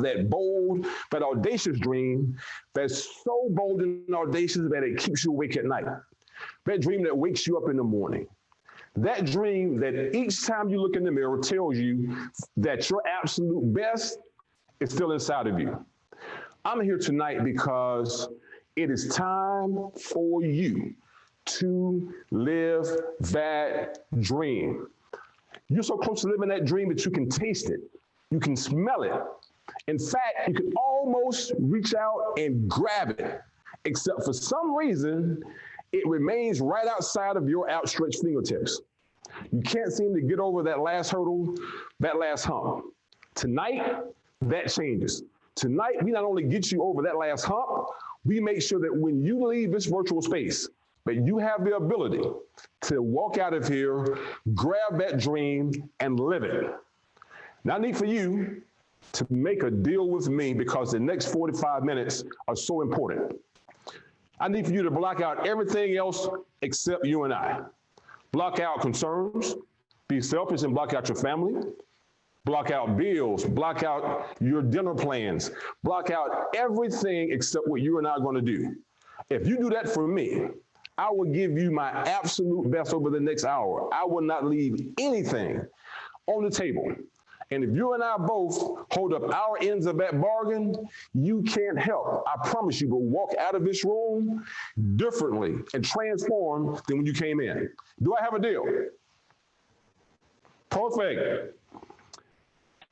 that bold but audacious dream that's so bold and audacious that it keeps you awake at night. That dream that wakes you up in the morning. That dream that each time you look in the mirror tells you that your absolute best is still inside of you. I'm here tonight because it is time for you to live that dream. You're so close to living that dream that you can taste it. You can smell it. In fact, you can almost reach out and grab it, except for some reason, it remains right outside of your outstretched fingertips. You can't seem to get over that last hurdle, that last hump. Tonight, that changes. Tonight, we not only get you over that last hump, we make sure that when you leave this virtual space, that you have the ability to walk out of here, grab that dream, and live it. Now, I need for you to make a deal with me because the next 45 minutes are so important. I need for you to block out everything else except you and I. Block out concerns, be selfish and block out your family. Block out bills, block out your dinner plans, block out everything except what you and I are going to do. If you do that for me, I will give you my absolute best over the next hour. I will not leave anything on the table. And if you and I both hold up our ends of that bargain, you can't help, I promise you, but walk out of this room differently and transformed than when you came in. Do I have a deal? Perfect.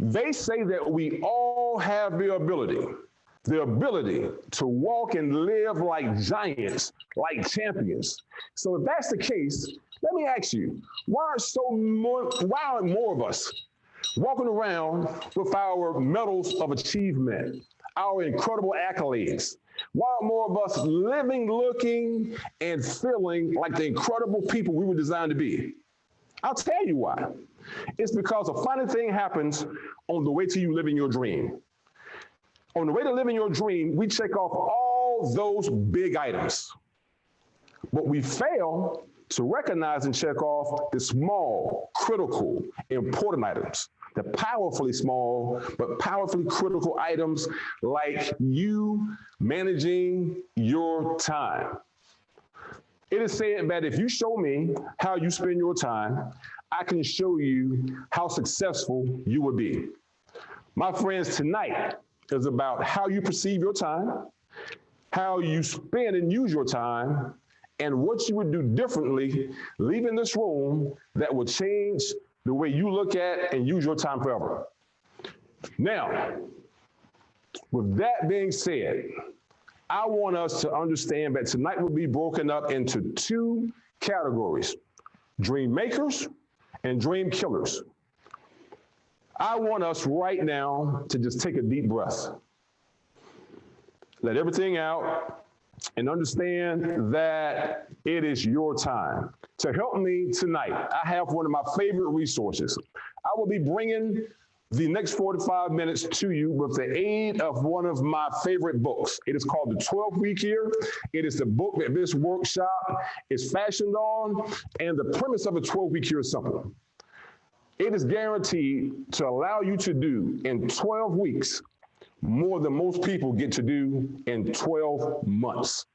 They say that we all have the ability to walk and live like giants, like champions. So if that's the case, let me ask you, why aren't more of us walking around with our medals of achievement, our incredible accolades? Why aren't more of us living, looking, and feeling like the incredible people we were designed to be? I'll tell you why. It's because a funny thing happens on the way to you living your dream. On the way to living your dream, we check off all those big items. But we fail to recognize and check off the small, critical, important items. The powerfully small, but powerfully critical items like you managing your time. It is said that if you show me how you spend your time, I can show you how successful you will be. My friends, tonight is about how you perceive your time, how you spend and use your time, and what you would do differently leaving this room that will change the way you look at and use your time forever. Now, with that being said, I want us to understand that tonight will be broken up into two categories: dream makers and dream killers. I want us right now to just take a deep breath. Let everything out and understand that it is your time. To help me tonight, I have one of my favorite resources. I will be bringing the next 45 minutes to you with the aid of one of my favorite books. It is called The 12-Week Year. It is the book that this workshop is fashioned on, and the premise of the 12-week year is simple. It is guaranteed to allow you to do in 12 weeks more than most people get to do in 12 months.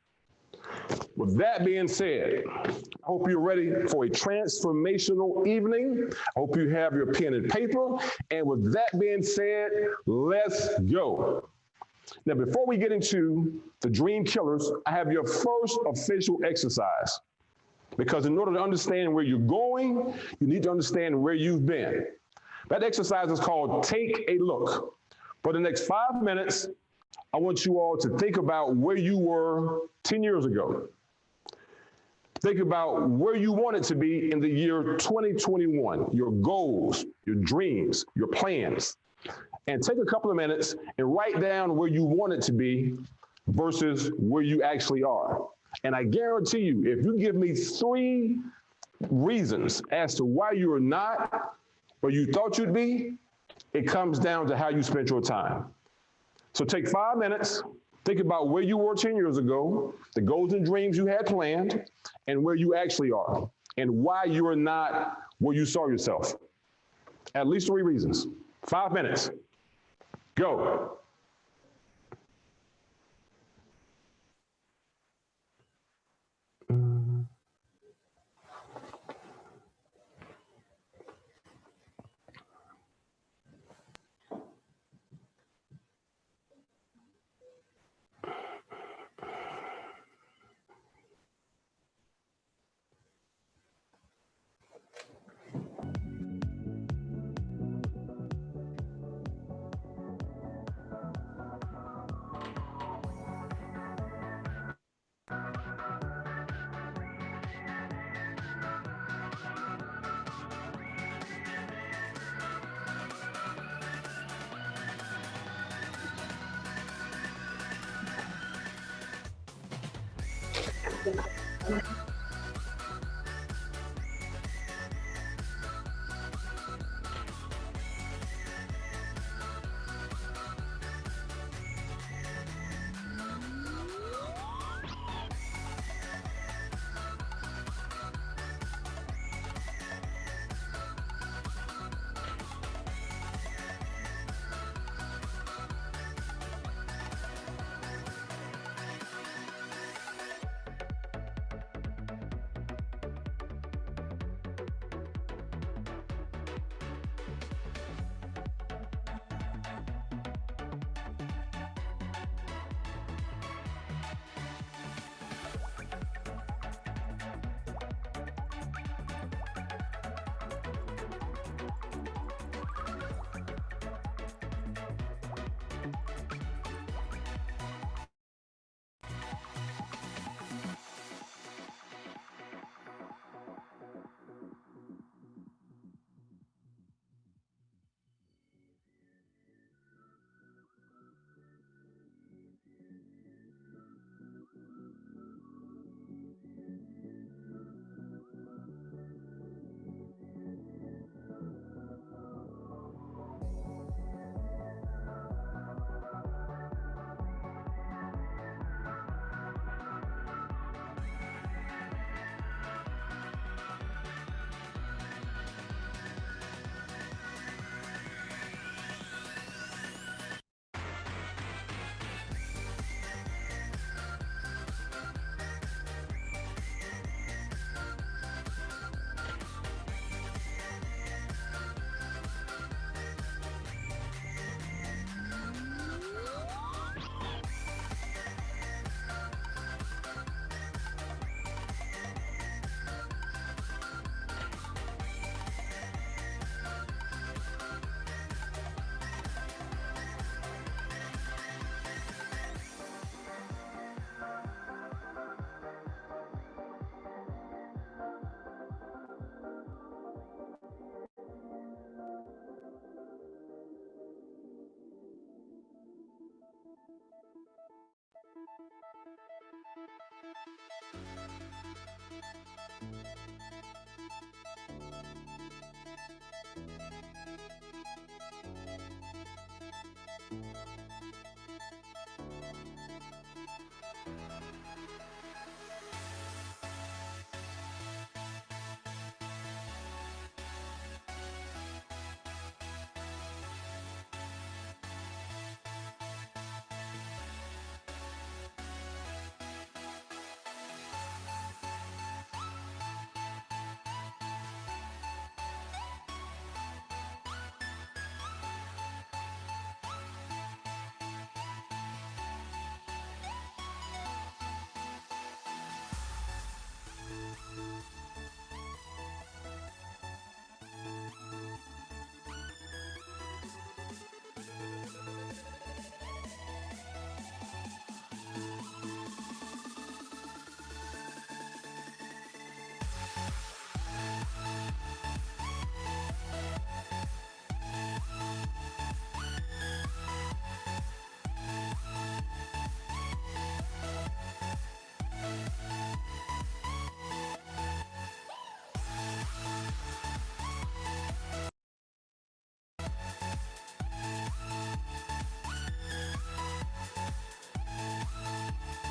With that being said, I hope you're ready for a transformational evening. I hope you have your pen and paper. And with that being said, let's go. Now, before we get into the dream killers, I have your first official exercise. Because in order to understand where you're going, you need to understand where you've been. That exercise is called Take a Look. For the next 5 minutes, I want you all to think about where you were 10 years ago. Think about where you wanted to be in the year 2021, your goals, your dreams, your plans. And take a couple of minutes and write down where you want it to be versus where you actually are. And I guarantee you, if you give me 3 reasons as to why you are not where you thought you'd be, it comes down to how you spent your time. So take 5 minutes, think about where you were 10 years ago, the goals and dreams you had planned, and where you actually are, and why you are not where you saw yourself. At least 3 reasons. 5 minutes. Go.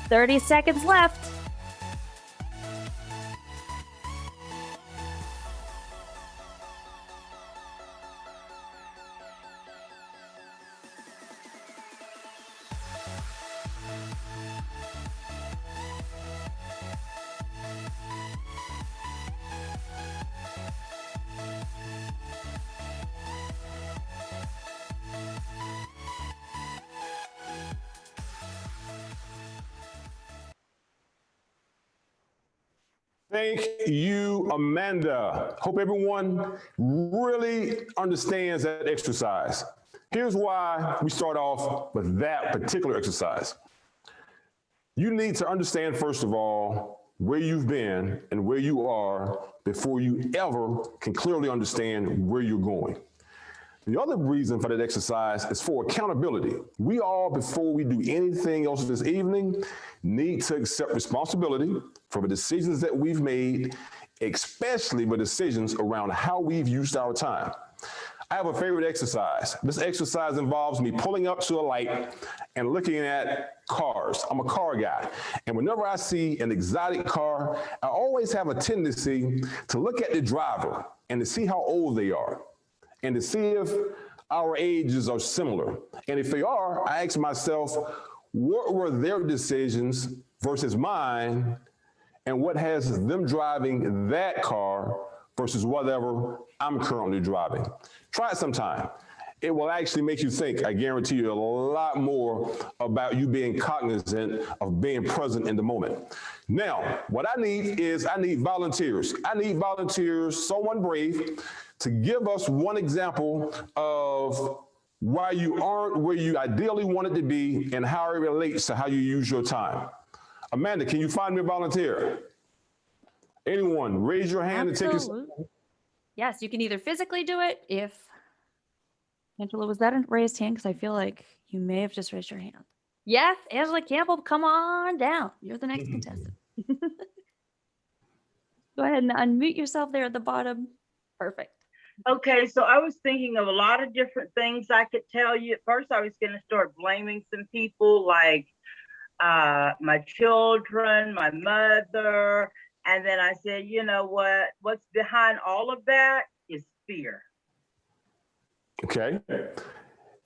Thirty seconds left. Thank you, Amanda. Hope everyone really understands that exercise. Here's why we start off with that particular exercise. You need to understand, first of all, where you've been and where you are before you ever can clearly understand where you're going. The other reason for that exercise is for accountability. We all, before we do anything else this evening, need to accept responsibility for the decisions that we've made, especially the decisions around how we've used our time. I have a favorite exercise. This exercise involves me pulling up to a light and looking at cars. I'm a car guy. And whenever I see an exotic car, I always have a tendency to look at the driver and to see how old they are, and to see if our ages are similar. And if they are, I ask myself, what were their decisions versus mine, and what has them driving that car versus whatever I'm currently driving? Try it sometime. It will actually make you think, I guarantee you, a lot more about you being cognizant of being present in the moment. Now, what I need volunteers. I need volunteers, someone brave, to give us one example of why you aren't where you ideally wanted to be and how it relates to how you use your time. Amanda, can you find me a volunteer? Anyone, raise your hand. Absolutely. And take your... Yes, you can either physically do it if, Angela, was that a raised hand? Because I feel like you may have just raised your hand. Yes, Angela Campbell, come on down. You're the next contestant. Go ahead and unmute yourself there at the bottom. Perfect. Okay, so I was thinking of a lot of different things I could tell you. At first, I was going to start blaming some people like my children, my mother. And then I said, you know what? What's behind all of that is fear. Okay.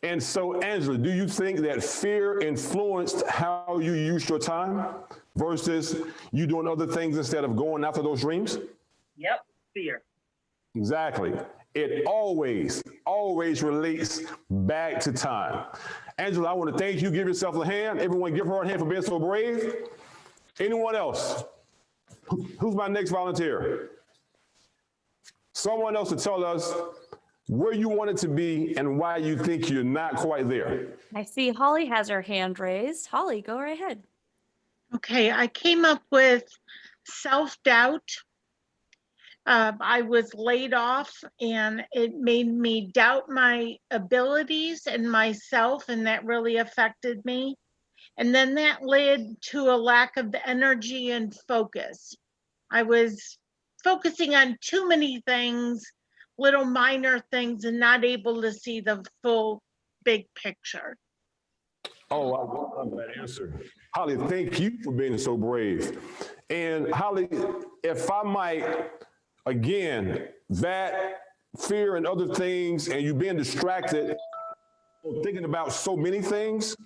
And so, Angela, do you think that fear influenced how you use your time versus you doing other things instead of going after those dreams? Yep, fear. Exactly. It always relates back to time. Angela, I want to thank you. Give yourself a hand. Everyone give her a hand for being so brave. Anyone else? Who's my next volunteer? Someone else to tell us where you want it to be and why you think you're not quite there. I see Holly has her hand raised. Holly, go right ahead. Okay, I came up with self-doubt. I was laid off and it made me doubt my abilities and myself, and that really affected me. And then that led to a lack of energy and focus. I was focusing on too many things, little minor things, and not able to see the full big picture. Oh, I love that answer. Holly, thank you for being so brave. And Holly, if I might, again, that fear and other things, and you being distracted, thinking about so many things,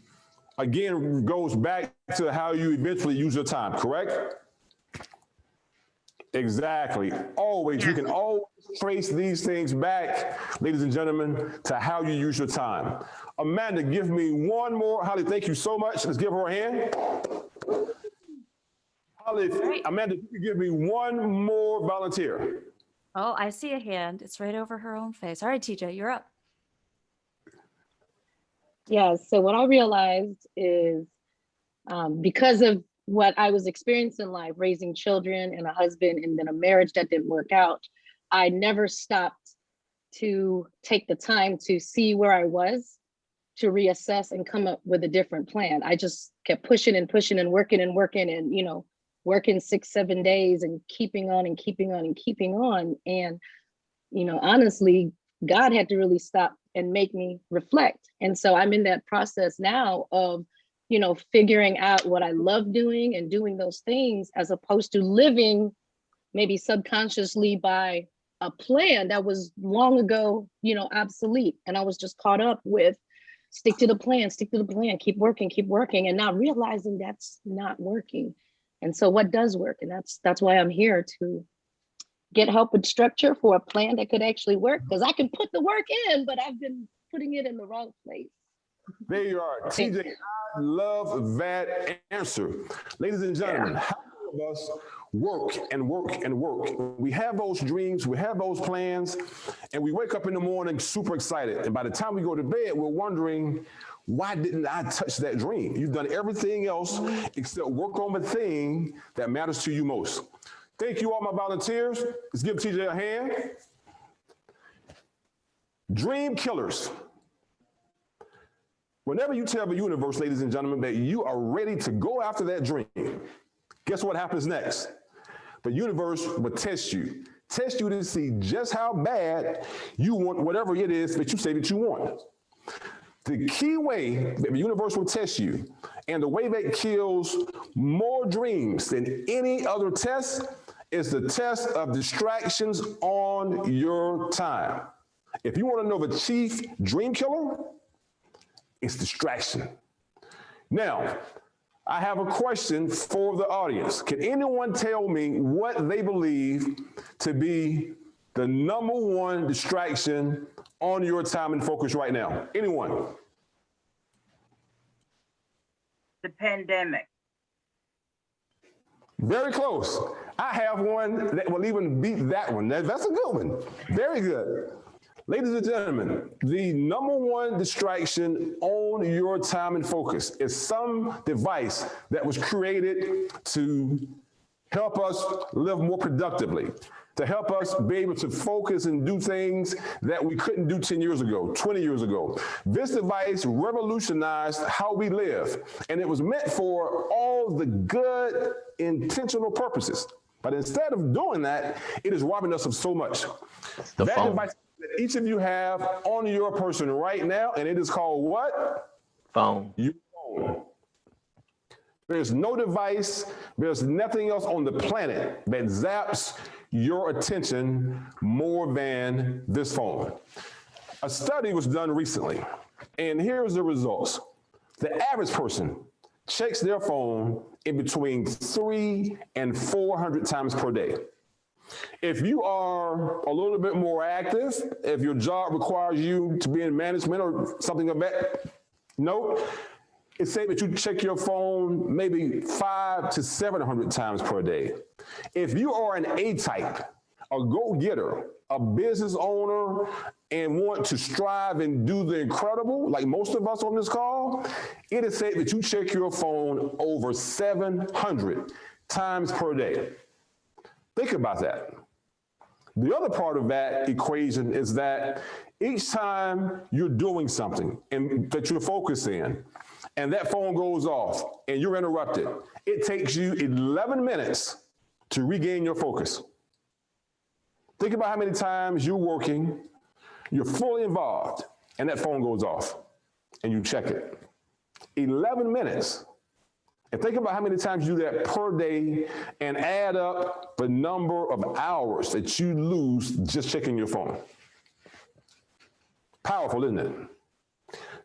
again, goes back to how you eventually use your time, correct? Exactly. Always, yeah. You can always trace these things back, ladies and gentlemen, to how you use your time. Amanda, give me one more. Holly, thank you so much. Let's give her a hand. Holly, Amanda, you give me one more volunteer. Oh, I see a hand. It's right over her own face. All right, TJ, you're up. Yeah, so what I realized is because of what I was experiencing in life, raising children and a husband and then a marriage that didn't work out, I never stopped to take the time to see where I was, to reassess and come up with a different plan. I just kept pushing and pushing and working and working 6-7 days and keeping on and keeping on and keeping on. And, honestly, God had to really stop and make me reflect. And so I'm in that process now of, figuring out what I love doing and doing those things, as opposed to living maybe subconsciously by a plan that was long ago, obsolete. And I was just caught up with stick to the plan, keep working, and not realizing that's not working. And so what does work? And that's why I'm here, to get help with structure for a plan that could actually work, because I can put the work in, but I've been putting it in the wrong place. There you are. TJ, I love that answer. Ladies and gentlemen, how many of us work and work and work? We have those dreams, we have those plans, and we wake up in the morning super excited. And by the time we go to bed, we're wondering, why didn't I touch that dream? You've done everything else except work on the thing that matters to you most. Thank you all my volunteers. Let's give TJ a hand. Dream killers. Whenever you tell the universe, ladies and gentlemen, that you are ready to go after that dream, guess what happens next? The universe will test you to see just how bad you want whatever it is that you say that you want. The key way that the universe will test you, and the way that kills more dreams than any other test, is the test of distractions on your time. If you want to know the chief dream killer, it's distraction. Now, I have a question for the audience. Can anyone tell me what they believe to be the #1 distraction on your time and focus right now? Anyone? The pandemic. Very close. I have one that will even beat that one. That's a good one. Very good. Ladies and gentlemen, the #1 distraction on your time and focus is some device that was created to help us live more productively, to help us be able to focus and do things that we couldn't do 10 years ago, 20 years ago. This device revolutionized how we live, and it was meant for all the good intentional purposes. But instead of doing that, it is robbing us of so much. The that phone. Device that each of you have on your person right now, and it is called what? Phone. Your phone. There's no device, there's nothing else on the planet that zaps your attention more than this phone. A study was done recently, and here's the results. The average person checks their phone in between 300 and 400 times per day. If you are a little bit more active, if your job requires you to be in management or something of that note, it's safe that you check your phone maybe 500 to 700 times per day. If you are an A-type, a go-getter, a business owner, and want to strive and do the incredible, like most of us on this call, it is safe that you check your phone over 700 times per day. Think about that. The other part of that equation is that each time you're doing something and that you're focusing, and that phone goes off and you're interrupted, it takes you 11 minutes to regain your focus. Think about how many times you're working, you're fully involved, and that phone goes off and you check it. 11 minutes. And think about how many times you do that per day and add up the number of hours that you lose just checking your phone. Powerful, isn't it?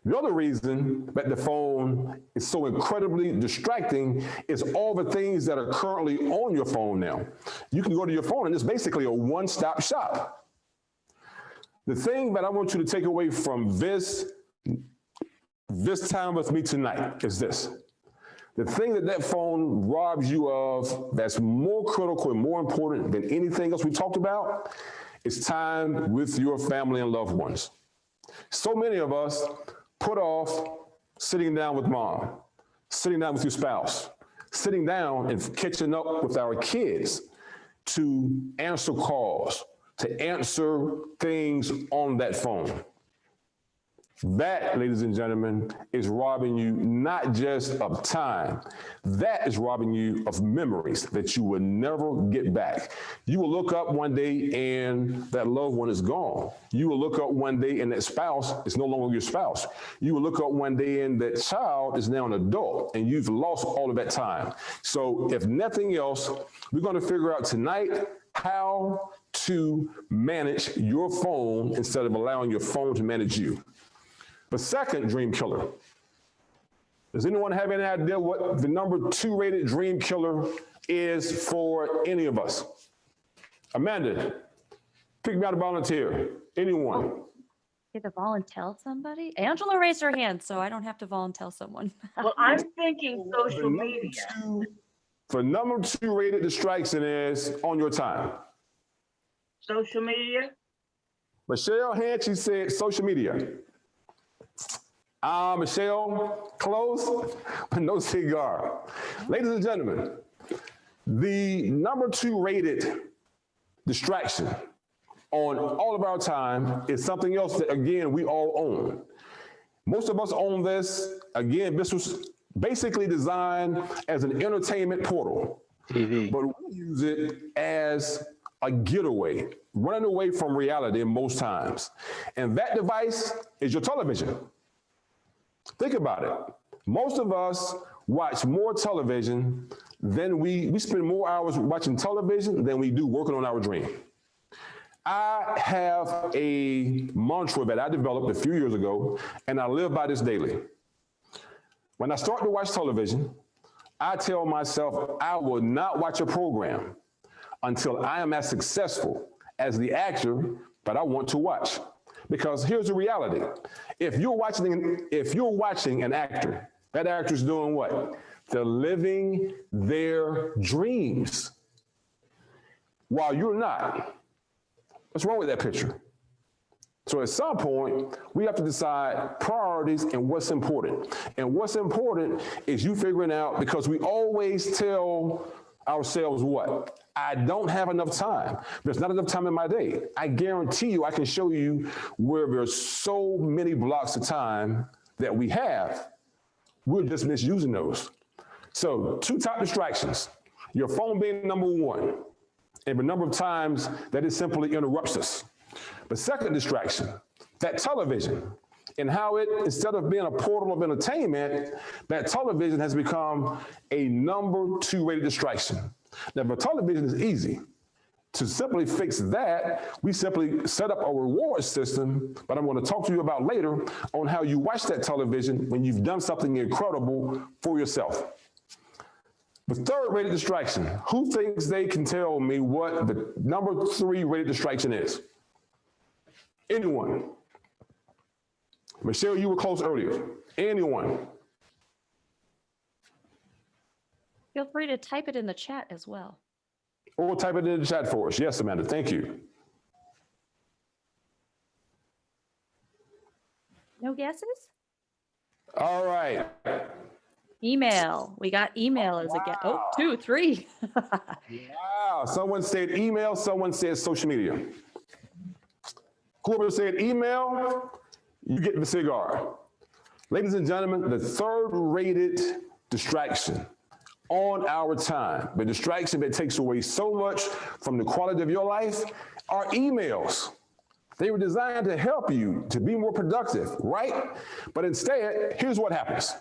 The other reason that the phone is so incredibly distracting is all the things that are currently on your phone now. You can go to your phone and it's basically a one-stop shop. The thing that I want you to take away from this time with me tonight is this. The thing that phone robs you of that's more critical and more important than anything else we talked about is time with your family and loved ones. So many of us put off sitting down with mom, sitting down with your spouse, sitting down and catching up with our kids to answer calls, to answer things on that phone. That, ladies and gentlemen, is robbing you not just of time, that is robbing you of memories that you will never get back. You will look up one day and that loved one is gone. You will look up one day and that spouse is no longer your spouse. You will look up one day and that child is now an adult and you've lost all of that time. So if nothing else, we're going to figure out tonight how to manage your phone instead of allowing your phone to manage you. The second dream killer. Does anyone have any idea what the number 2 rated dream killer is for any of us? Amanda, pick me out a volunteer. Anyone? Get to volunteer somebody? Angela raised her hand, so I don't have to volunteer someone. Well, I'm thinking social media. The number 2 rated distraction is on your time. Social media? Michelle Hanchy said social media. Michelle, close, but no cigar. Ladies and gentlemen, the number 2 rated distraction on all of our time is something else that, again, we all own. Most of us own this. Again, this was basically designed as an entertainment portal. TV. But we use it as a getaway, running away from reality most times. And that device is your television. Think about it. Most of us watch more television than we spend more hours watching television than we do working on our dream. I have a mantra that I developed a few years ago, and I live by this daily. When I start to watch television, I tell myself I will not watch a program until I am as successful as the actor that I want to watch. Because here's the reality. If you're watching an actor, that actor's doing what? They're living their dreams while you're not. What's wrong with that picture? So at some point, we have to decide priorities and what's important. And what's important is you figuring out, because we always tell ourselves what? I don't have enough time. There's not enough time in my day. I guarantee you, I can show you where there's so many blocks of time that we have. We're just misusing those. So 2 top distractions, your phone being number 1, and the number of times that it simply interrupts us. The second distraction, that television, and how it, instead of being a portal of entertainment, that television has become a number 2 rated distraction. Now, the television is easy. To simply fix that, we simply set up a reward system, but I'm going to talk to you about later on how you watch that television when you've done something incredible for yourself. The third rated distraction, who thinks they can tell me what the number 3 rated distraction is? Anyone? Michelle, you were close earlier. Anyone? Feel free to type it in the chat as well. Or type it in the chat for us. Yes, Amanda, thank you. No guesses? All right. Email. We got email as a guess. Oh, 2, 3. Wow. Someone said email, someone said social media. Whoever said email, you get the cigar. Ladies and gentlemen, the third rated distraction on our time, the distraction that takes away so much from the quality of your life, are emails. They were designed to help you to be more productive, right? But instead, here's what happens.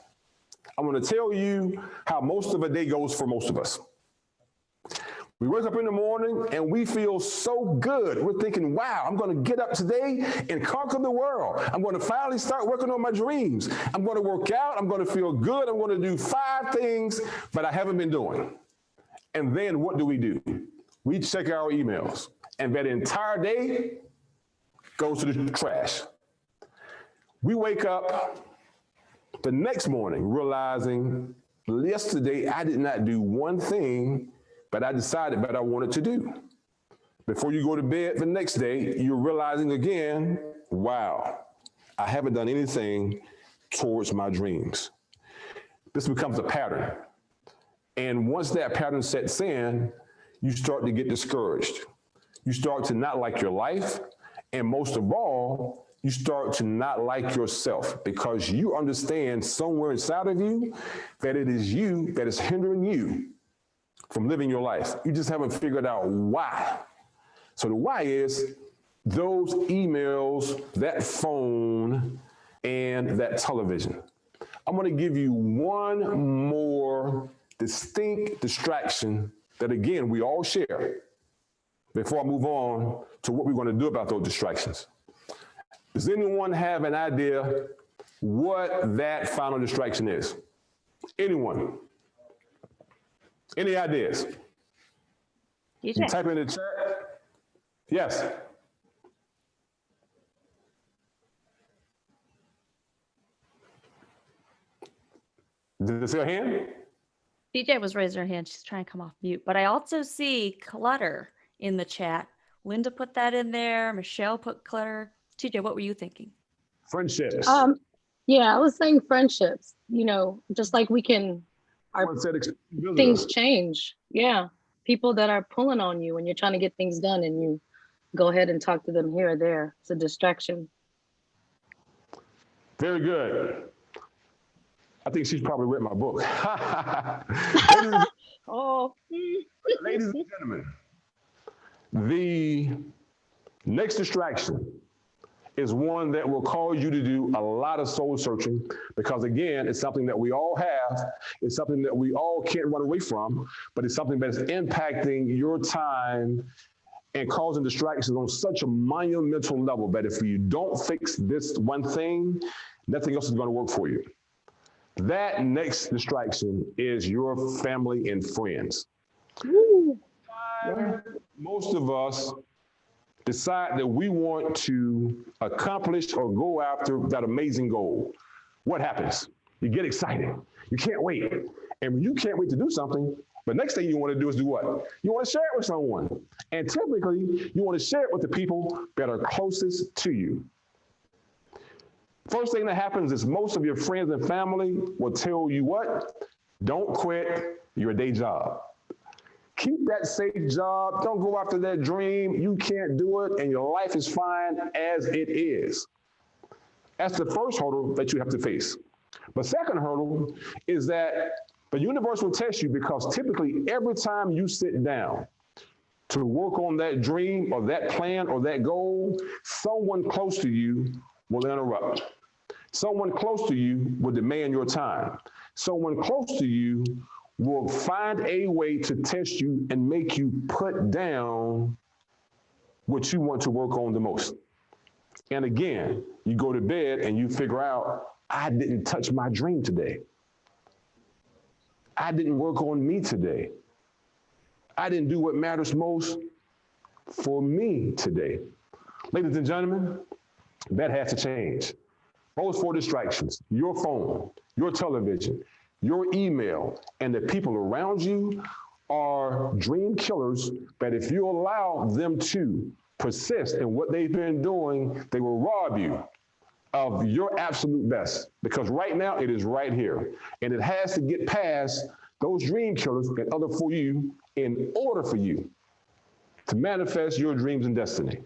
I'm going to tell you how most of a day goes for most of us. We wake up in the morning and we feel so good. We're thinking, wow, I'm going to get up today and conquer the world. I'm going to finally start working on my dreams. I'm going to work out. I'm going to feel good. I'm going to do 5 things that I haven't been doing. And then what do? We check our emails. And that entire day goes to the trash. We wake up the next morning realizing yesterday I did not do one thing but I decided that I wanted to do. Before you go to bed the next day, you're realizing again, wow, I haven't done anything towards my dreams. This becomes a pattern. And once that pattern sets in, you start to get discouraged. You start to not like your life. And most of all, you start to not like yourself because you understand somewhere inside of you that it is you that is hindering you from living your life. You just haven't figured out why. So the why is those emails, that phone, and that television. I'm going to give you one more distinct distraction that, again, we all share before I move on to what we're going to do about those distractions. Does anyone have an idea what that final distraction is? Anyone? Any ideas? You type in the chat. Yes. Did I see a hand? DJ was raising her hand. She's trying to come off mute. But I also see clutter in the chat. Linda put that in there. Michelle put clutter. TJ, what were you thinking? Friendships. Yeah, I was saying friendships. You know, just like we can, things change. Yeah, people that are pulling on you when you're trying to get things done, and you go ahead and talk to them here or there. It's a distraction. Very good. I think she's probably read my book. Ladies and gentlemen, the next distraction is one that will cause you to do a lot of soul searching, because again, it's something that we all have. It's something that we all can't run away from, but it's something that's impacting your time and causing distractions on such a monumental level that if you don't fix this one thing, nothing else is going to work for you. That next distraction is your family and friends. Most of us decide that we want to accomplish or go after that amazing goal. What happens? You get excited. You can't wait. And when you can't wait to do something, the next thing you want to do is do what? You want to share it with someone. And typically, you want to share it with the people that are closest to you. First thing that happens is most of your friends and family will tell you what? Don't quit your day job. Keep that safe job. Don't go after that dream. You can't do it, and your life is fine as it is. That's the first hurdle that you have to face. The second hurdle is that the universe will test you, because typically every time you sit down to work on that dream or that plan or that goal, someone close to you will interrupt. Someone close to you will demand your time. Someone close to you will find a way to test you and make you put down what you want to work on the most. And again, you go to bed and you figure out, I didn't touch my dream today. I didn't work on me today. I didn't do what matters most for me today. Ladies and gentlemen, that has to change. Those 4 distractions: your phone, your television, your email, and the people around you are dream killers that if you allow them to persist in what they've been doing, they will rob you of your absolute best. Because right now it is right here. And it has to get past those dream killers in order for you to manifest your dreams and destiny.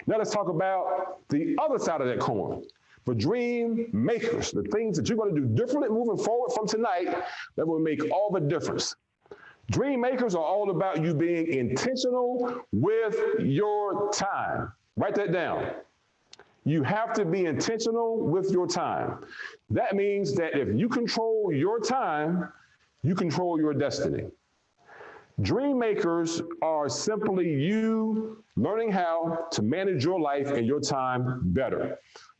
Now let's talk about the other side of that coin. The dream makers, the things that you're going to do differently moving forward from tonight that will make all the difference. Dream makers are all about you being intentional with your time. Write that down. You have to be intentional with your time. That means that if you control your time, you control your destiny. Dream makers are simply you learning how to manage your life and your time better.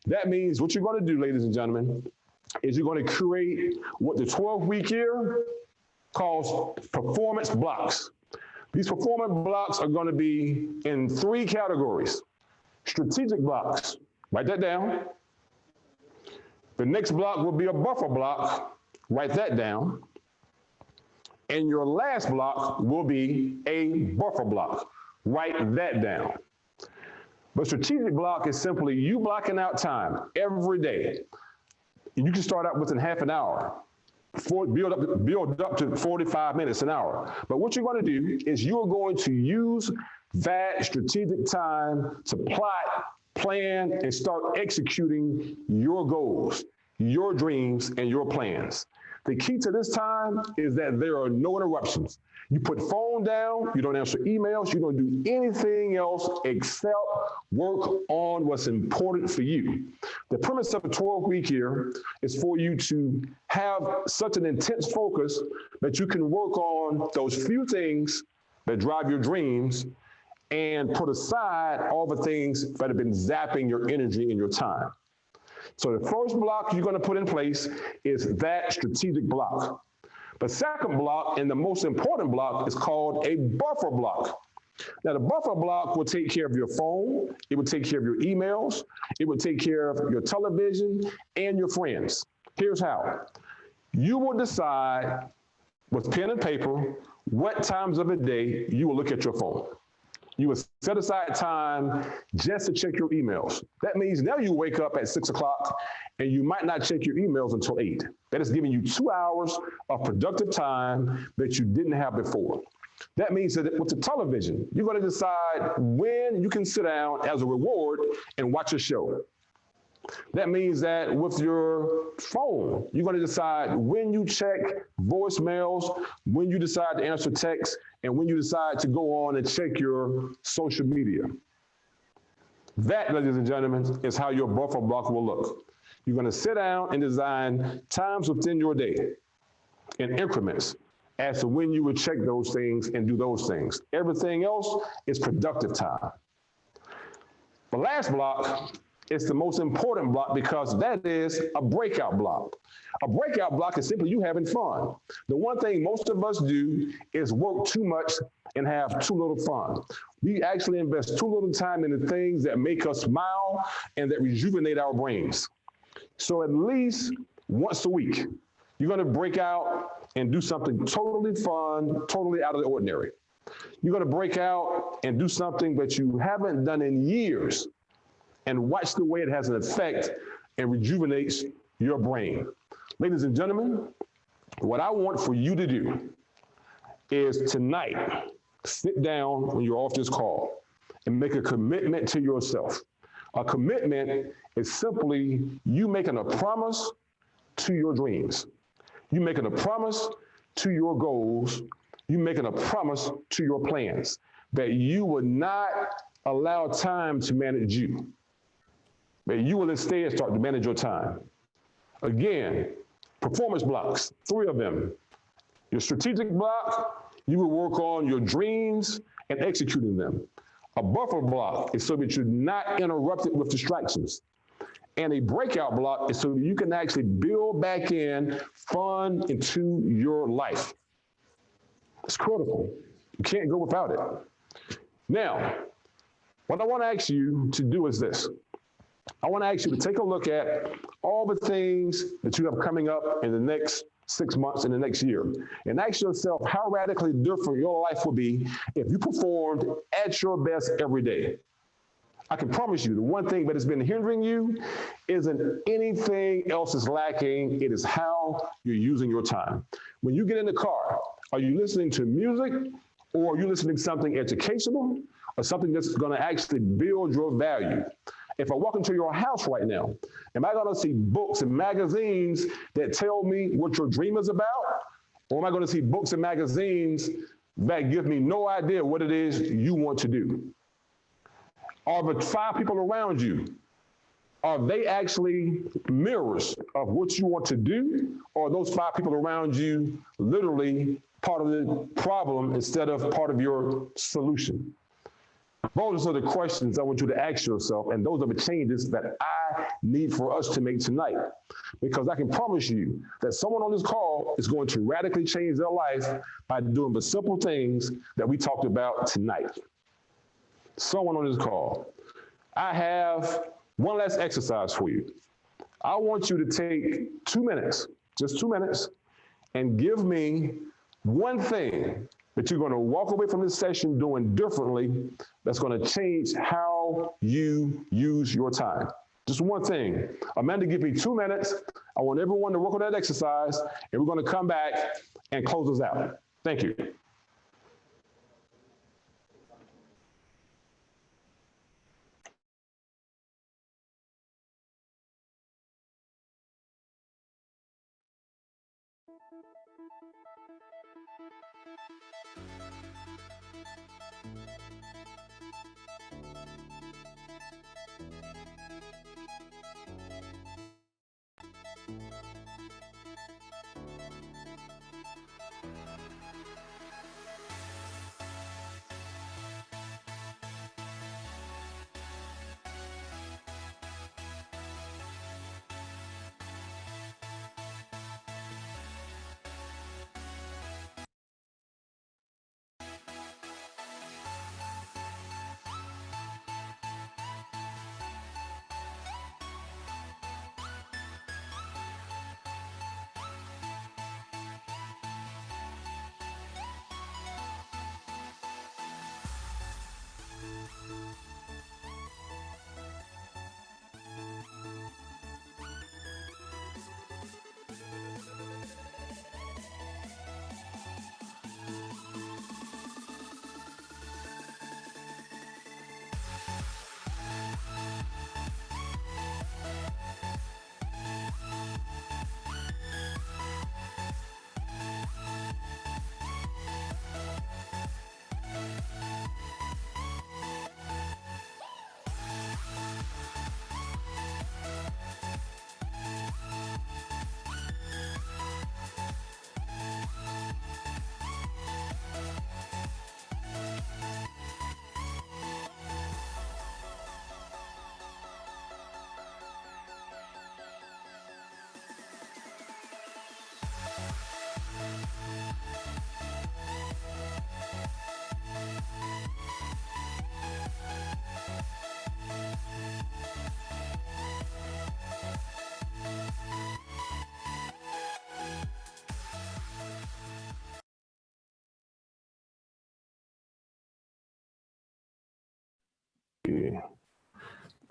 That means what you're going to do, ladies and gentlemen, is you're going to create what the 12-week year calls performance blocks. These performance blocks are going to be in 3 categories. Strategic blocks. Write that down. The next block will be a buffer block. Write that down. And your last block will be a buffer block. Write that down. But strategic block is simply you blocking out time every day. You can start out within half an hour, build up to 45 minutes, an hour. But what you're going to do is you're going to use that strategic time to plot, plan, and start executing your goals, your dreams, and your plans. The key to this time is that there are no interruptions. You put phone down, you don't answer emails, you don't do anything else except work on what's important for you. The premise of a 12-week year is for you to have such an intense focus that you can work on those few things that drive your dreams and put aside all the things that have been zapping your energy and your time. So the first block you're going to put in place is that strategic block. The second block, and the most important block, is called a buffer block. Now, the buffer block will take care of your phone, it will take care of your emails, it will take care of your television and your friends. Here's how. You will decide with pen and paper what times of the day you will look at your phone. You will set aside time just to check your emails. That means now you wake up at 6 o'clock and you might not check your emails until 8. That is giving you 2 hours of productive time that you didn't have before. That means that with the television, you're going to decide when you can sit down as a reward and watch a show. That means that with your phone, you're going to decide when you check voicemails, when you decide to answer texts, and when you decide to go on and check your social media. That, ladies and gentlemen, is how your buffer block will look. You're going to sit down and design times within your day in increments as to when you would check those things and do those things. Everything else is productive time. The last block is the most important block because that is a breakout block. A breakout block is simply you having fun. The one thing most of us do is work too much and have too little fun. We actually invest too little time in the things that make us smile and that rejuvenate our brains. So at least once a week, you're going to break out and do something totally fun, totally out of the ordinary. You're going to break out and do something that you haven't done in years and watch the way it has an effect and rejuvenates your brain. Ladies and gentlemen, what I want for you to do is tonight, sit down when you're off this call and make a commitment to yourself. A commitment is simply you making a promise to your dreams. You making a promise to your goals. You making a promise to your plans that you would not allow time to manage you, but you will instead start to manage your time. Again, performance blocks, 3 of them. Your strategic block, you will work on your dreams and executing them. A buffer block is so that you're not interrupted with distractions. And a breakout block is so that you can actually build back in fun into your life. It's critical. You can't go without it. Now, what I want to ask you to do is this. I want to ask you to take a look at all the things that you have coming up in the next 6 months, in the next year, and ask yourself how radically different your life would be if you performed at your best every day. I can promise you the one thing that has been hindering you isn't anything else is lacking. It is how you're using your time. When you get in the car, are you listening to music or are you listening to something educational or something that's going to actually build your value? If I walk into your house right now, am I going to see books and magazines that tell me what your dream is about? Or am I going to see books and magazines that give me no idea what it is you want to do? Are the 5 people around you, are they actually mirrors of what you want to do? Or are those 5 people around you literally part of the problem instead of part of your solution? Those are the questions I want you to ask yourself, and those are the changes that I need for us to make tonight. Because I can promise you that someone on this call is going to radically change their life by doing the simple things that we talked about tonight. Someone on this call. I have one last exercise for you. I want you to take 2 minutes, just 2 minutes, and give me one thing that you're going to walk away from this session doing differently that's going to change how you use your time. Just one thing. Amanda, give me 2 minutes. I want everyone to work on that exercise, and we're going to come back and close us out. Thank you.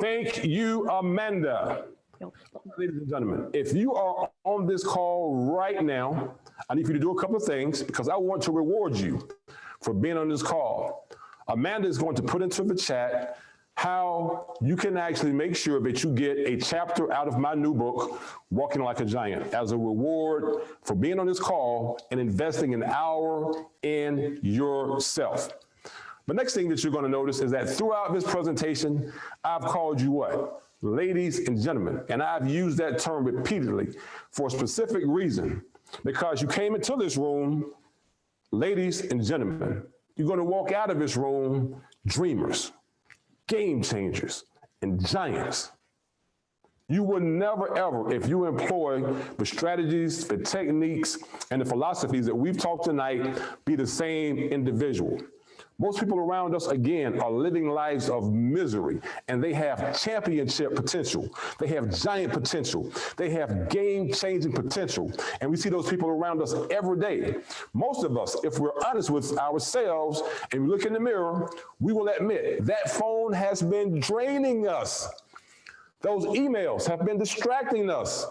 Thank you, Amanda. Ladies and gentlemen, if you are on this call right now, I need for you to do a couple of things because I want to reward you for being on this call. Amanda is going to put into the chat how you can actually make sure that you get a chapter out of my new book, Walking Like a Giant, as a reward for being on this call and investing an hour in yourself. The next thing that you're going to notice is that throughout this presentation, I've called you what? Ladies and gentlemen. And I've used that term repeatedly for a specific reason, because you came into this room, ladies and gentlemen. You're going to walk out of this room dreamers, game changers, and giants. You will never, ever, if you employ the strategies, the techniques, and the philosophies that we've talked tonight, be the same individual. Most people around us, again, are living lives of misery, and they have championship potential. They have giant potential. They have game-changing potential, and we see those people around us every day. Most of us, if we're honest with ourselves and we look in the mirror, we will admit that phone has been draining us. Those emails have been distracting us.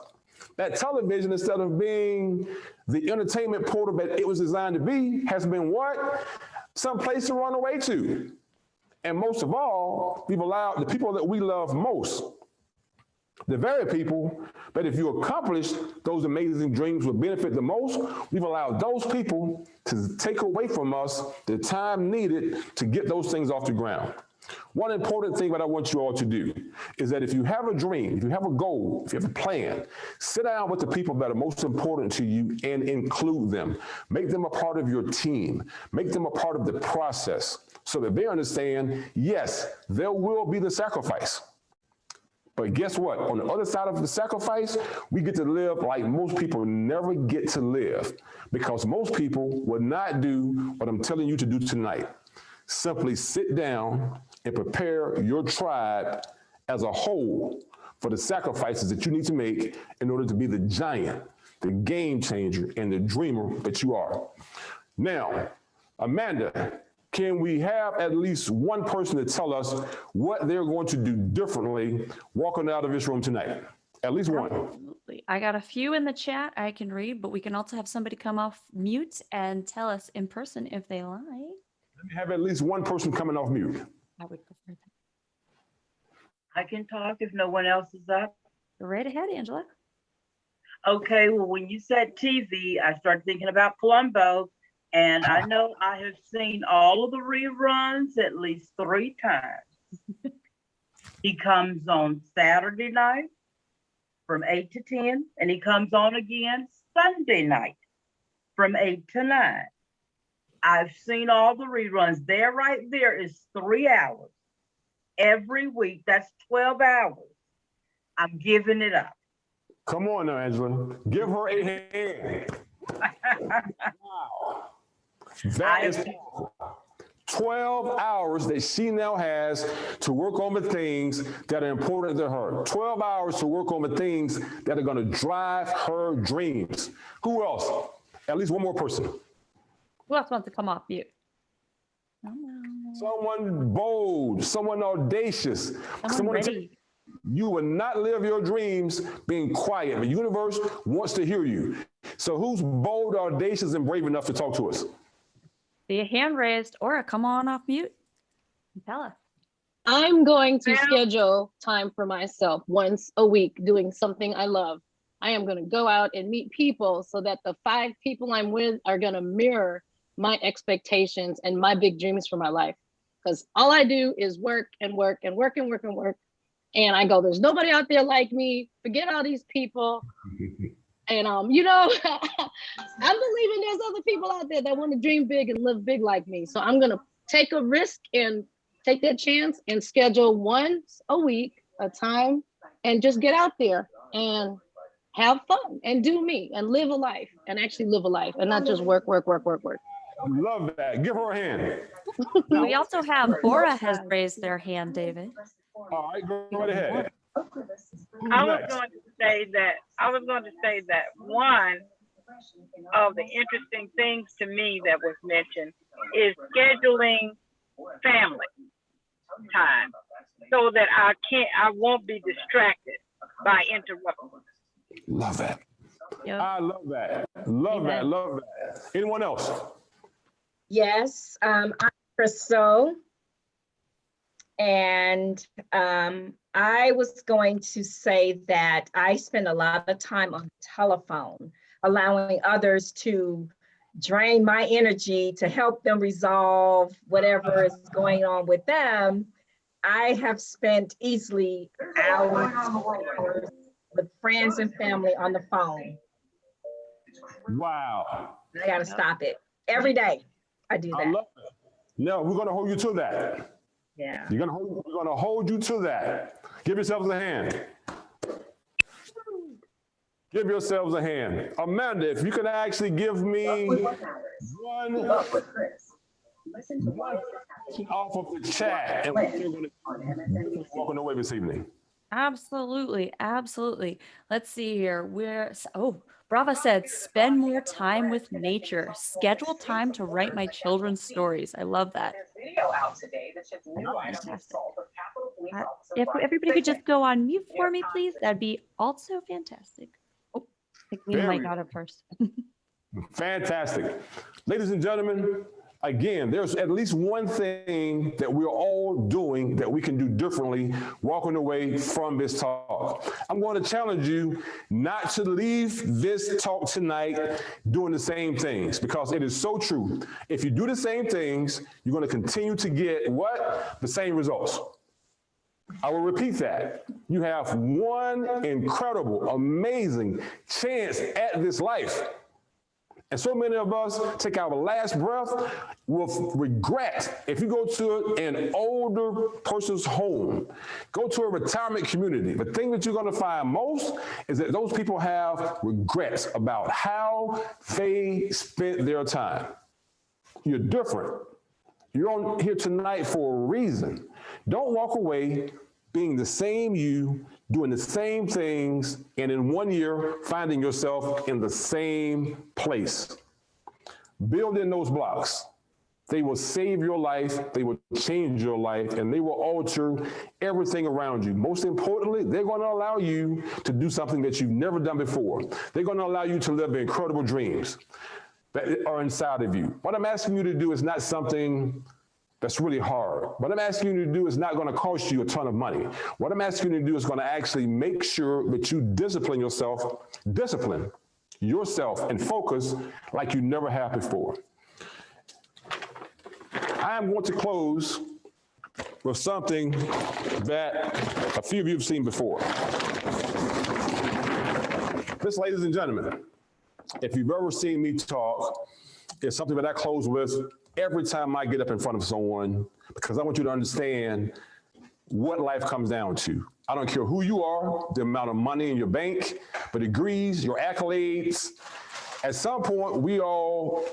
That television, instead of being the entertainment portal that it was designed to be, has been what? Some place to run away to. And most of all, we've allowed the people that we love most, the very people that if you accomplish those amazing dreams would benefit the most, we've allowed those people to take away from us the time needed to get those things off the ground. One important thing that I want you all to do is that if you have a dream, if you have a goal, if you have a plan, sit down with the people that are most important to you and include them. Make them a part of your team. Make them a part of the process so that they understand, yes, there will be the sacrifice. But guess what? On the other side of the sacrifice, we get to live like most people never get to live, because most people will not do what I'm telling you to do tonight. Simply sit down and prepare your tribe as a whole for the sacrifices that you need to make in order to be the giant, the game changer, and the dreamer that you are. Now, Amanda, can we have at least one person to tell us what they're going to do differently walking out of this room tonight? At least one. Absolutely. I got a few in the chat I can read, but we can also have somebody come off mute and tell us in person if they like. Let me have at least one person coming off mute. I would prefer that. I can talk if no one else is up. Go right ahead, Angela. Okay, well, when you said TV, I started thinking about Columbo, and I know I have seen all of the reruns at least 3 times. He comes on Saturday night from 8 to 10, and he comes on again Sunday night from 8 to 9. I've seen all the reruns. There, right there is 3 hours. Every week, that's 12 hours. I'm giving it up. Come on now, Angela. Give her a hand. Wow. That is 12 hours that she now has to work on the things that are important to her. 12 hours to work on the things that are going to drive her dreams. Who else? At least one more person. Who else wants to come off mute? Someone bold, someone audacious, someone ready. You will not live your dreams being quiet. The universe wants to hear you. So who's bold, audacious, and brave enough to talk to us? Be a hand raised or come on off mute and tell us. I'm going to schedule time for myself once a week doing something I love. I am going to go out and meet people so that the 5 people I'm with are going to mirror my expectations and my big dreams for my life. Because all I do is work and work and work and work and work. And I go, there's nobody out there like me. Forget all these people. And, you know, I'm believing there's other people out there that want to dream big and live big like me. So I'm going to take a risk and take that chance and schedule once a week a time and just get out there and have fun and do me and live a life and actually live a life and not just work, work, work, work, work. Love that. Give her a hand. We also have Aura has raised their hand, David. All right, go right ahead. I was going to say that one of the interesting things to me that was mentioned is scheduling family time so that I won't be distracted by interruptions. Love that. Yep. I love that. Love that. Love that. Anyone else? Yes, I'm Crystal. And I was going to say that I spend a lot of time on the telephone, allowing others to drain my energy to help them resolve whatever is going on with them. I have spent easily hours with friends and family on the phone. Wow. I gotta stop it. Every day I do that. I love it. No, we're gonna hold you to that. Yeah. We're gonna hold you to that. Give yourselves a hand. Give yourselves a hand. Amanda, if you could actually give me one off of the chat, and we're going to walk away this evening. Absolutely, absolutely. Let's see here. Brava said, spend more time with nature. Schedule time to write my children's stories. I love that. If everybody could just go on mute for me, please, that'd be also fantastic. Oh, I think we might got it first. Fantastic. Ladies and gentlemen, again, there's at least one thing that we're all doing that we can do differently walking away from this talk. I'm going to challenge you not to leave this talk tonight doing the same things, because it is so true. If you do the same things, you're going to continue to get what? The same results. I will repeat that. You have one incredible, amazing chance at this life. And so many of us take our last breath with regret. If you go to an older person's home, go to a retirement community, the thing that you're going to find most is that those people have regrets about how they spent their time. You're different. You're on here tonight for a reason. Don't walk away being the same you, doing the same things, and in 1 year, finding yourself in the same place. Build in those blocks. They will save your life, they will change your life, and they will alter everything around you. Most importantly, they're going to allow you to do something that you've never done before. They're going to allow you to live incredible dreams that are inside of you. What I'm asking you to do is not something that's really hard. What I'm asking you to do is not going to cost you a ton of money. What I'm asking you to do is going to actually make sure that you discipline yourself and focus like you never have before. I am going to close with something that a few of you have seen before. This, ladies and gentlemen, if you've ever seen me talk, it's something that I close with every time I get up in front of someone, because I want you to understand what life comes down to. I don't care who you are, the amount of money in your bank, the degrees, your accolades. At some point, we all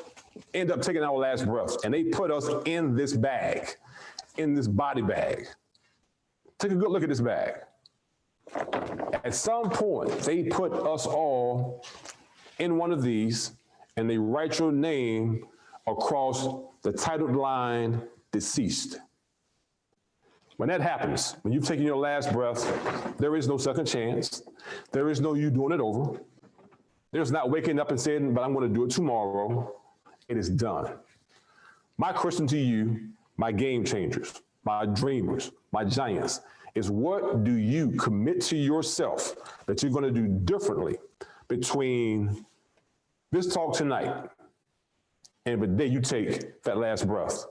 end up taking our last breath, and they put us in this bag, in this body bag. Take a good look at this bag. At some point, they put us all in one of these, and they write your name across the titled line, deceased. When that happens, when you've taken your last breath, there is no second chance. There is no you doing it over. There's not waking up and saying, but I'm going to do it tomorrow. It is done. My question to you, my game changers, my dreamers, my giants, is what do you commit to yourself that you're going to do differently between this talk tonight and the day you take that last breath?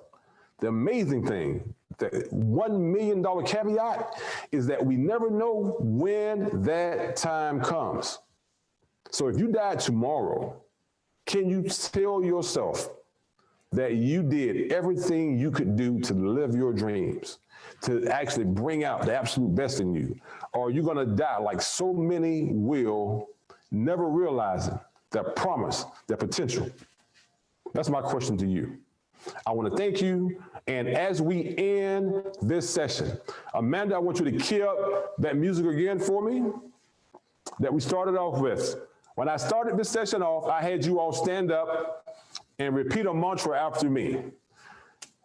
The amazing thing, the $1 million caveat, is that we never know when that time comes. So if you died tomorrow, can you tell yourself that you did everything you could do to live your dreams, to actually bring out the absolute best in you? Or are you going to die like so many will never realizing their promise, their potential? That's my question to you. I want to thank you. And as we end this session, Amanda, I want you to key up that music again for me that we started off with. When I started this session off, I had you all stand up and repeat a mantra after me.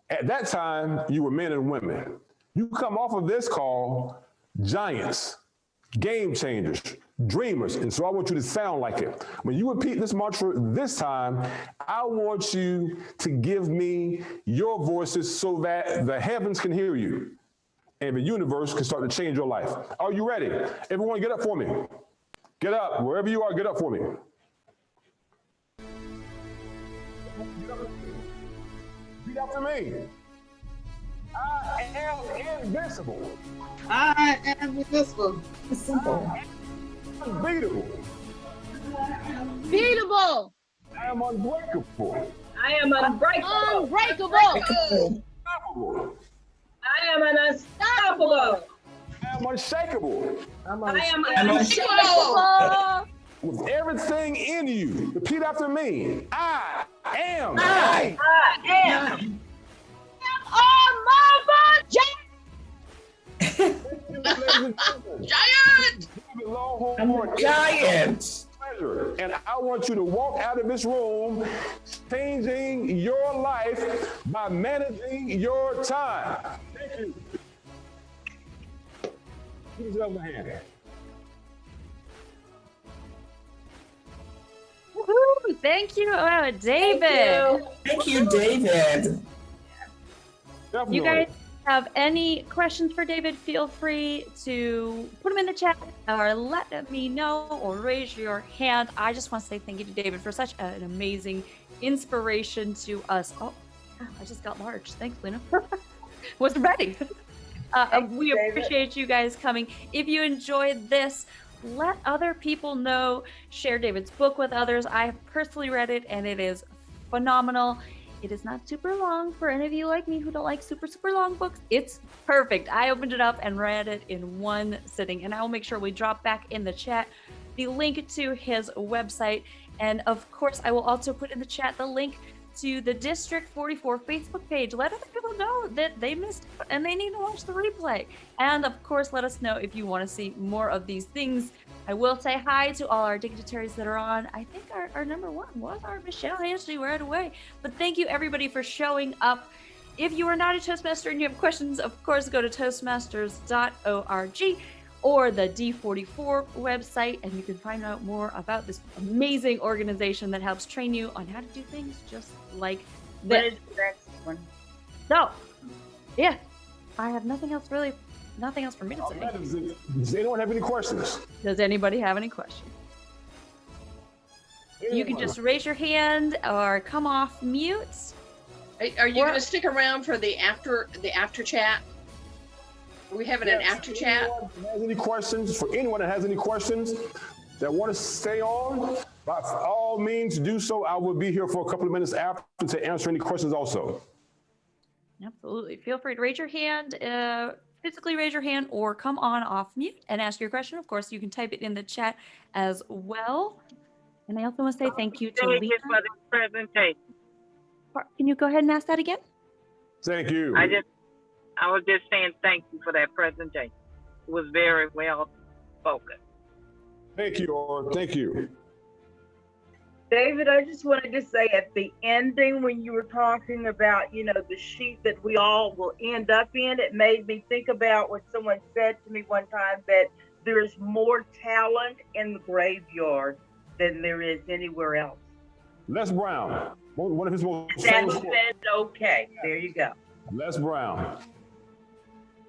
At that time, you were men and women. You come off of this call, giants, game changers, dreamers. And so I want you to sound like it. When you repeat this mantra this time, I want you to give me your voices so that the heavens can hear you and the universe can start to change your life. Are you ready? Everyone get up for me. Get up. Wherever you are, get up for me. Repeat after me. I am invincible. I am invincible. It's simple. Unbeatable. Beatable. I am unbreakable. I am unbreakable. Unbreakable. Unstoppable. I am unstoppable. I am unshakable. I am unshakable. Unbreakable. With everything in you. Repeat after me. I am. I am. Giant! Lawhorn, Giant! pleasure. And I want you to walk out of this room changing your life by managing your time. Thank you. Give yourself a hand. Woo-hoo, thank you, David. Thank you, David. Definitely. You guys have any questions for David, feel free to put them in the chat or let me know or raise your hand. I just want to say thank you to David for such an amazing inspiration to us. Oh, I just got large. Thanks, Lena. Wasn't ready. We appreciate you guys coming. If you enjoyed this, let other people know. Share David's book with others. I have personally read it and it is phenomenal. It is not super long for any of you like me who don't like super long books. It's perfect. I opened it up and read it in one sitting, and I will make sure we drop back in the chat the link to his website. And of course, I will also put in the chat the link to the District 44 Facebook page. Let other people know that they missed it and they need to watch the replay. And of course, let us know if you want to see more of these things. I will say hi to all our dignitaries that are on. I think our number one was our Michelle Ashley right away. But thank you everybody for showing up. If you are not a Toastmaster and you have questions, of course, go to toastmasters.org or the D44 website, and you can find out more about this amazing organization that helps train you on how to do things just like What this. is the next one? So, yeah, I have nothing else for me to say. Does anyone have any questions? Does anybody have any questions? You can just raise your hand or come off mute. Are you going to stick around for the after chat? Are we having an after chat? Has any questions? For anyone that has any questions that want to stay on, by all means do so. I will be here for a couple of minutes after to answer any questions also. Absolutely. Feel free to raise your hand, physically raise your hand, or come on off mute and ask your question. Of course, you can type it in the chat as well. And I also want to say thank you to Thank Lena. you for the presentation. Can you go ahead and ask that again? Thank you. I was just saying thank you for that presentation. It was very well spoken. Thank you, Or. Thank you. David, I just wanted to say at the ending when you were talking about, the sheet that we all will end up in, it made me think about what someone said to me one time, that there's more talent in the graveyard than there is anywhere else. Les Brown, one of his most That famous said, quotes. okay, there you go. Les Brown.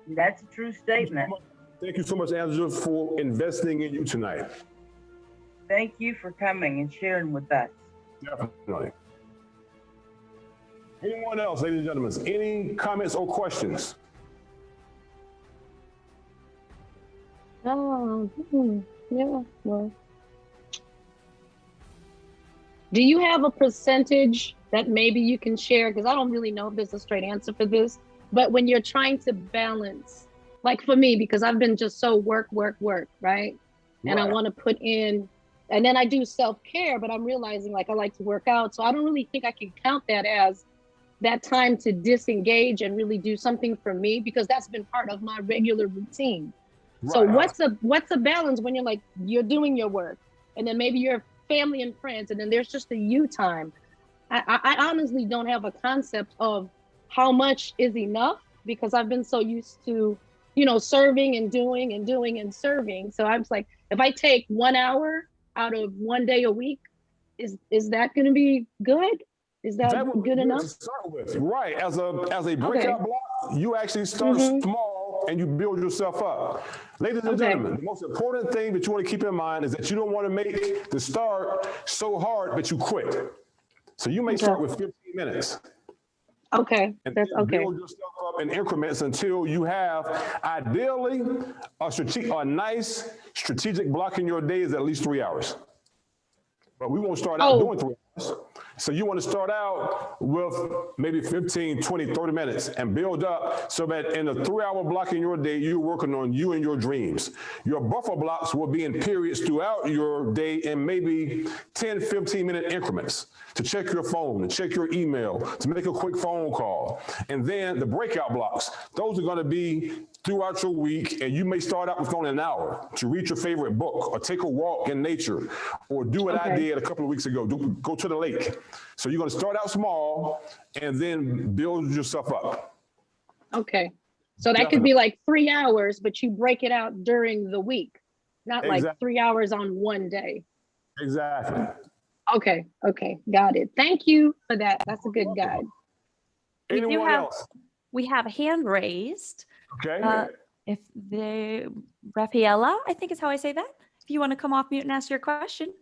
That's a true statement. Thank you so much, Angela, for investing in you tonight. Thank you for coming and sharing with us. Definitely. Anyone else, ladies and gentlemen, any comments or questions? Yeah, well. Do you have a percentage that maybe you can share? Because I don't really know if there's a straight answer for this, but when you're trying to balance, like for me, because I've been just so work, right? And I want to put in And then I do self-care, but I'm realizing like I like to work out. So I don't really think I can count that as that time to disengage and really do something for me, because that's been part of my regular routine. Right. So what's a balance when you're like, you're doing your work and then maybe your family and friends, and then there's just the you time. I honestly don't have a concept of how much is enough, because I've been so used to, you know, serving and doing and doing and serving. So I was like, if I take 1 hour out of one day a week, is that going to be good? Is that would be good enough? to start with. Right. As a breakout block, you actually start small and you build yourself up. Ladies and gentlemen, the most important thing that you want to keep in mind is that you don't want to make the start so hard that you quit. So you may start with 15 minutes. Okay, And that's okay. build yourself up in increments until you have, ideally, a nice strategic block in your day is at least 3 hours. But we won't start out doing 3 hours. So you want to start out with maybe 15, 20, 30 minutes and build up so that in a 3-hour block in your day, you're working on you and your dreams. Your buffer blocks will be in periods throughout your day in maybe 10, 15-minute increments to check your phone, to check your email, to make a quick phone call. And then the breakout blocks, those are going to be throughout your week, and you may start out with only an hour to read your favorite book or take a walk in nature or do what I did a couple of weeks ago, go to the lake. So you're going to start out small and then build yourself up. Okay. So that could be like 3 hours, but you break it out during the week, not like 3 hours on one day. Exactly. Okay. Okay. Got it. Thank you for that. That's a good guide. Anyone else? We have a hand raised. Okay. If Rafaela, I think is how I say that. If you want to come off mute and ask your question.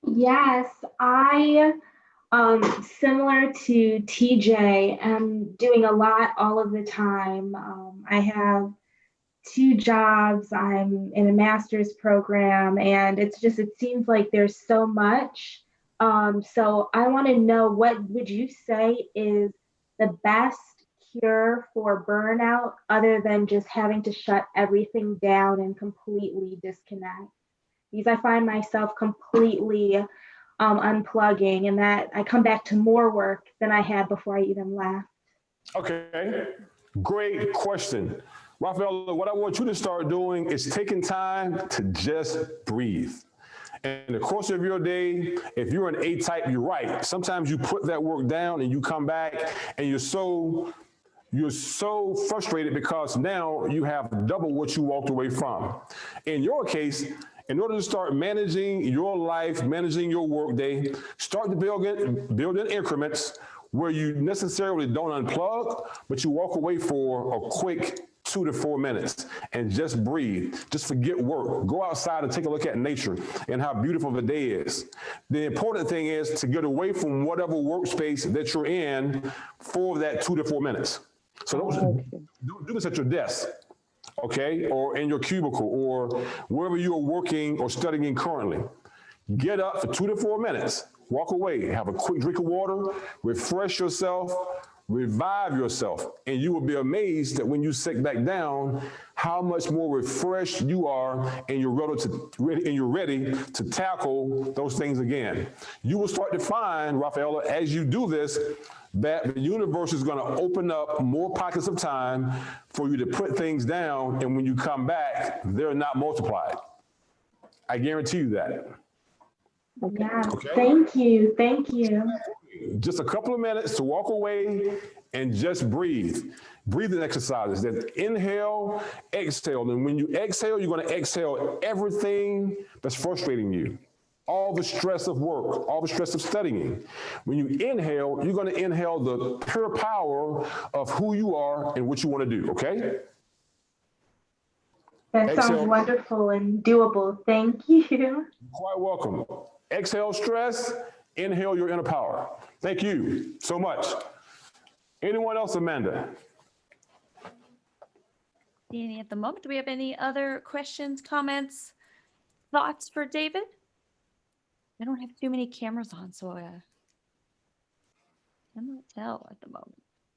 Yes, I, similar to TJ, am doing a lot all of the time. I have 2 jobs. I'm in a master's program, and it seems like there's so much. So I want to know, what would you say is the best cure for burnout other than just having to shut everything down and completely disconnect? Because I find myself completely unplugging, and that I come back to more work than I had before I even left. Okay, great question. Rafaela, what I want you to start doing is taking time to just breathe. In the course of your day, if you're an A-type, you're right. Sometimes you put that work down and you come back and you're so frustrated because now you have double what you walked away from. In your case, in order to start managing your life, managing your work day, start to build in increments where you necessarily don't unplug, but you walk away for a quick 2 to 4 minutes and just breathe. Just forget work. Go outside and take a look at nature and how beautiful the day is. The important thing is to get away from whatever workspace that you're in for that 2 to 4 minutes. So don't do this at your desk, okay, or in your cubicle, or wherever you're working or studying currently. Get up for 2 to 4 minutes, walk away, have a quick drink of water, refresh yourself, revive yourself, and you will be amazed that when you sit back down, how much more refreshed you are, and you're ready to tackle those things again. You will start to find, Rafaela, as you do this, that the universe is going to open up more pockets of time for you to put things down, and when you come back, they're not multiplied. I guarantee you that. Yeah, okay. Thank you. Just a couple of minutes to walk away and just breathe. Breathing exercises. That inhale, exhale. And when you exhale, you're going to exhale everything that's frustrating you. All the stress of work, all the stress of studying. When you inhale, you're going to inhale the pure power of who you are and what you want to do, okay? That sounds wonderful and doable. Thank you. You're quite welcome. Exhale stress, inhale your inner power. Thank you so much. Anyone else, Amanda? Any at the moment? Do we have any other questions, comments, thoughts for David? I don't have too many cameras on, so I cannot tell at the moment.